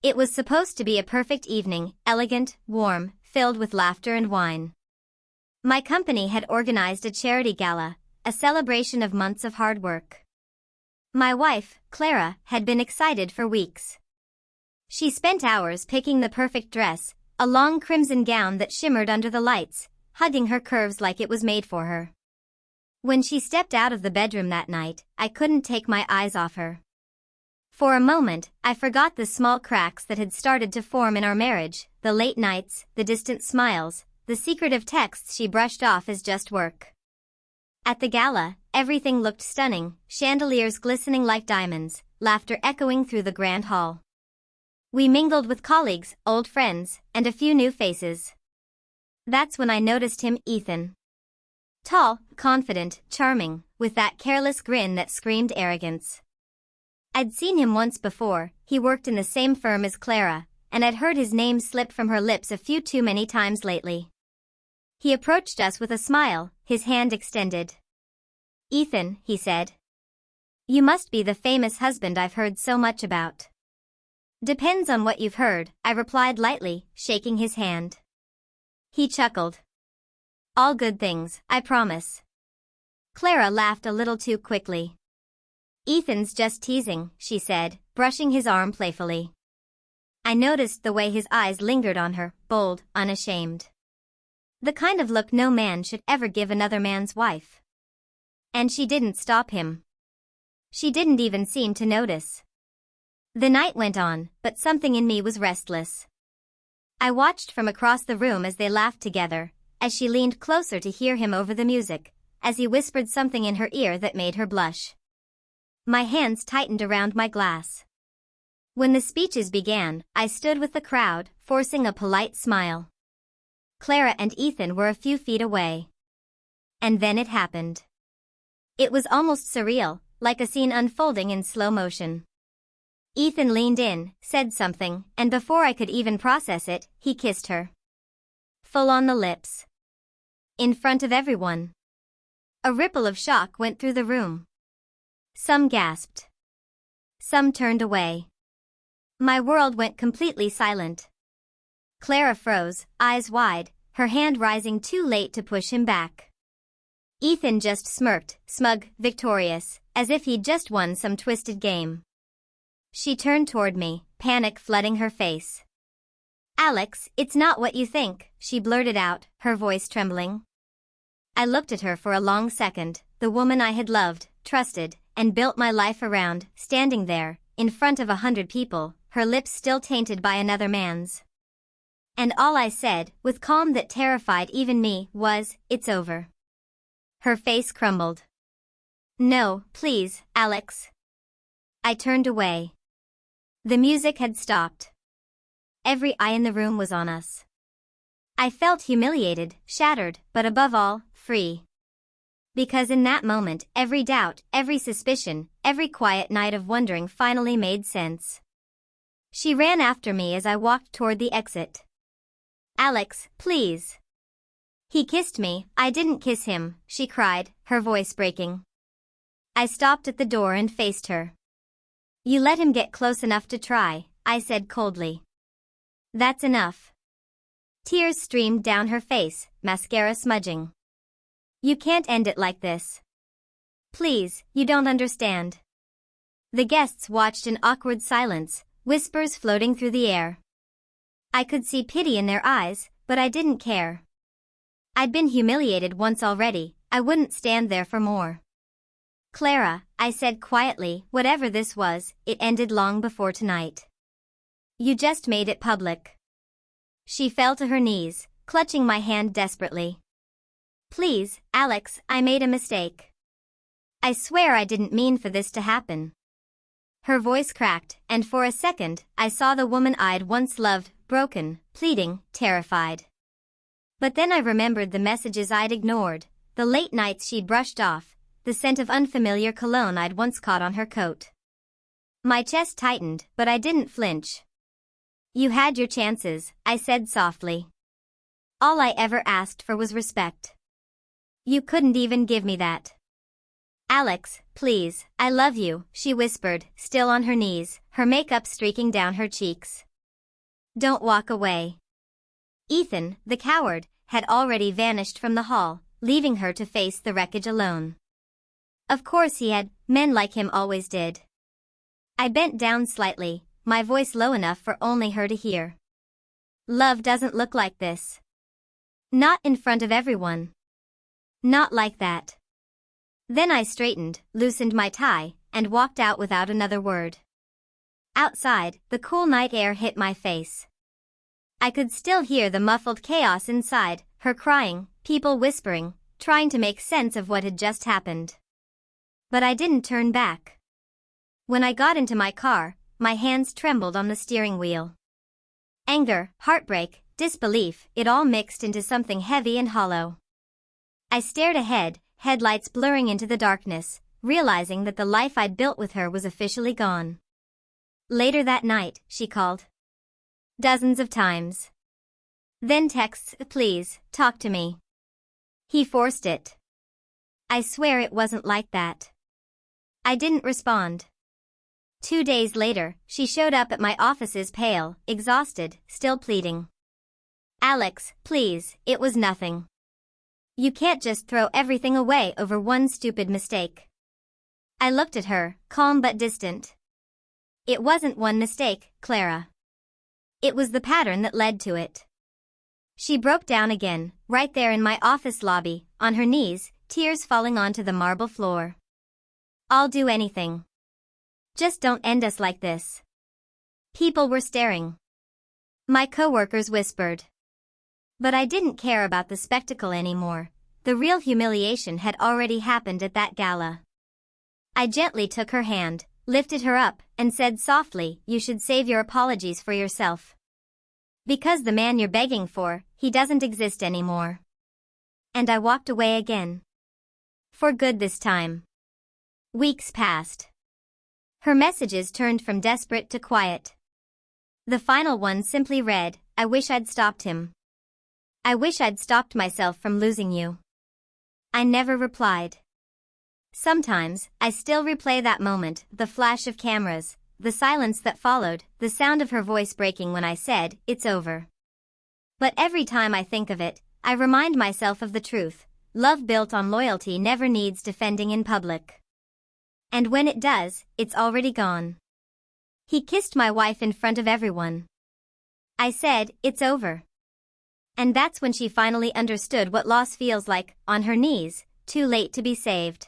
It was supposed to be a perfect evening, elegant, warm, filled with laughter and wine. My company had organized a charity gala, a celebration of months of hard work. My wife, Clara, had been excited for weeks. She spent hours picking the perfect dress, a long crimson gown that shimmered under the lights, hugging her curves like it was made for her. When she stepped out of the bedroom that night, I couldn't take my eyes off her. For a moment, I forgot the small cracks that had started to form in our marriage, the late nights, the distant smiles, the secretive texts she brushed off as just work. At the gala, everything looked stunning, chandeliers glistening like diamonds, laughter echoing through the grand hall. We mingled with colleagues, old friends, and a few new faces. That's when I noticed him, Ethan. Tall, confident, charming, with that careless grin that screamed arrogance. I'd seen him once before. He worked in the same firm as Clara, and I'd heard his name slip from her lips a few too many times lately. He approached us with a smile, his hand extended. "Ethan," he said. "You must be the famous husband I've heard so much about." "Depends on what you've heard," I replied lightly, shaking his hand. He chuckled. "All good things, I promise." Clara laughed a little too quickly. "Ethan's just teasing," she said, brushing his arm playfully. I noticed the way his eyes lingered on her, bold, unashamed. The kind of look no man should ever give another man's wife. And she didn't stop him. She didn't even seem to notice. The night went on, but something in me was restless. I watched from across the room as they laughed together, as she leaned closer to hear him over the music, as he whispered something in her ear that made her blush. My hands tightened around my glass. When the speeches began, I stood with the crowd, forcing a polite smile. Clara and Ethan were a few feet away. And then it happened. It was almost surreal, like a scene unfolding in slow motion. Ethan leaned in, said something, and before I could even process it, he kissed her. Full on the lips. In front of everyone. A ripple of shock went through the room. Some gasped. Some turned away. My world went completely silent. Clara froze, eyes wide, her hand rising too late to push him back. Ethan just smirked, smug, victorious, as if he'd just won some twisted game. She turned toward me, panic flooding her face. "Alex, it's not what you think," she blurted out, her voice trembling. I looked at her for a long second, the woman I had loved, trusted, and built my life around, standing there, in front of 100 people, her lips still tainted by another man's. And all I said, with calm that terrified even me, was, "It's over." Her face crumbled. "No, please, Alex." I turned away. The music had stopped. Every eye in the room was on us. I felt humiliated, shattered, but above all, free. Because in that moment, every doubt, every suspicion, every quiet night of wondering finally made sense. She ran after me as I walked toward the exit. "Alex, please." "He kissed me, I didn't kiss him," she cried, her voice breaking. I stopped at the door and faced her. "You let him get close enough to try," I said coldly. "That's enough." Tears streamed down her face, mascara smudging. "You can't end it like this. Please, you don't understand." The guests watched in awkward silence, whispers floating through the air. I could see pity in their eyes, but I didn't care. I'd been humiliated once already, I wouldn't stand there for more. "Clara," I said quietly, "whatever this was, it ended long before tonight. You just made it public." She fell to her knees, clutching my hand desperately. "Please, Alex, I made a mistake. I swear I didn't mean for this to happen." Her voice cracked, and for a second, I saw the woman I'd once loved, broken, pleading, terrified. But then I remembered the messages I'd ignored, the late nights she'd brushed off, the scent of unfamiliar cologne I'd once caught on her coat. My chest tightened, but I didn't flinch. "You had your chances," I said softly. "All I ever asked for was respect. You couldn't even give me that." "Alex, please, I love you," she whispered, still on her knees, her makeup streaking down her cheeks. Don't walk away. Ethan, the coward, had already vanished from the hall, leaving her to face the wreckage alone. Of course he had, men like him always did. I bent down slightly, my voice low enough for only her to hear. Love doesn't look like this. Not in front of everyone. Not like that. Then I straightened, loosened my tie, and walked out without another word. Outside, the cool night air hit my face. I could still hear the muffled chaos inside, her crying, people whispering, trying to make sense of what had just happened. But I didn't turn back. When I got into my car, my hands trembled on the steering wheel. Anger, heartbreak, disbelief, it all mixed into something heavy and hollow. I stared ahead, headlights blurring into the darkness, realizing that the life I'd built with her was officially gone. Later that night, she called. Dozens of times. Then texts, please, talk to me. He forced it. I swear it wasn't like that. I didn't respond. 2 days later, she showed up at my offices pale, exhausted, still pleading. Alex, please, it was nothing. You can't just throw everything away over one stupid mistake. I looked at her, calm but distant. It wasn't one mistake, Clara. It was the pattern that led to it. She broke down again, right there in my office lobby, on her knees, tears falling onto the marble floor. I'll do anything. Just don't end us like this. People were staring. My coworkers whispered. But I didn't care about the spectacle anymore. The real humiliation had already happened at that gala. I gently took her hand, lifted her up, and said softly, you should save your apologies for yourself. Because the man you're begging for, he doesn't exist anymore. And I walked away again. For good this time. Weeks passed. Her messages turned from desperate to quiet. The final one simply read, I wish I'd stopped him. I wish I'd stopped myself from losing you. I never replied. Sometimes, I still replay that moment, the flash of cameras, the silence that followed, the sound of her voice breaking when I said, it's over. But every time I think of it, I remind myself of the truth. Love built on loyalty never needs defending in public. And when it does, it's already gone. He kissed my wife in front of everyone. I said, it's over. And that's when she finally understood what loss feels like, on her knees, too late to be saved.